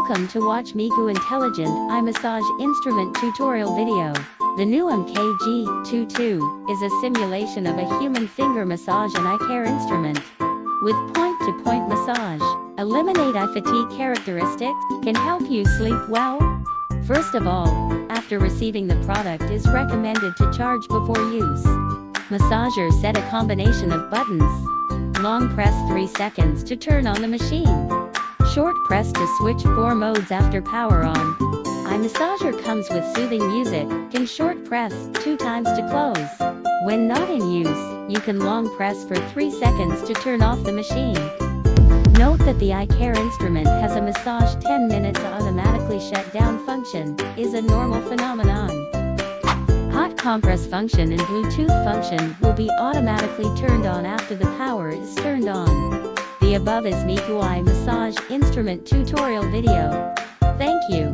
Welcome to watch MEEEGOU Intelligent Eye Massage Instrument tutorial video. The new MKG22 is a simulation of a human finger massage and eye care instrument. With point-to-point massage, eliminate eye fatigue characteristics, can help you sleep well. First of all, after receiving the product is recommended to charge before use. Massager set a combination of buttons. Long press 3 seconds to turn on the machine. Short press to switch 4 modes after power on. Eye massager comes with soothing music, can short press 2 times to close. When not in use, you can long press for 3 seconds to turn off the machine. Note that the eye care instrument has a massage 10 minutes automatically shut down function, is a normal phenomenon. Hot compress function and Bluetooth function will be automatically turned on after the power is turned on. The above is MEEEGOU Eye Massage Instrument tutorial video. Thank you.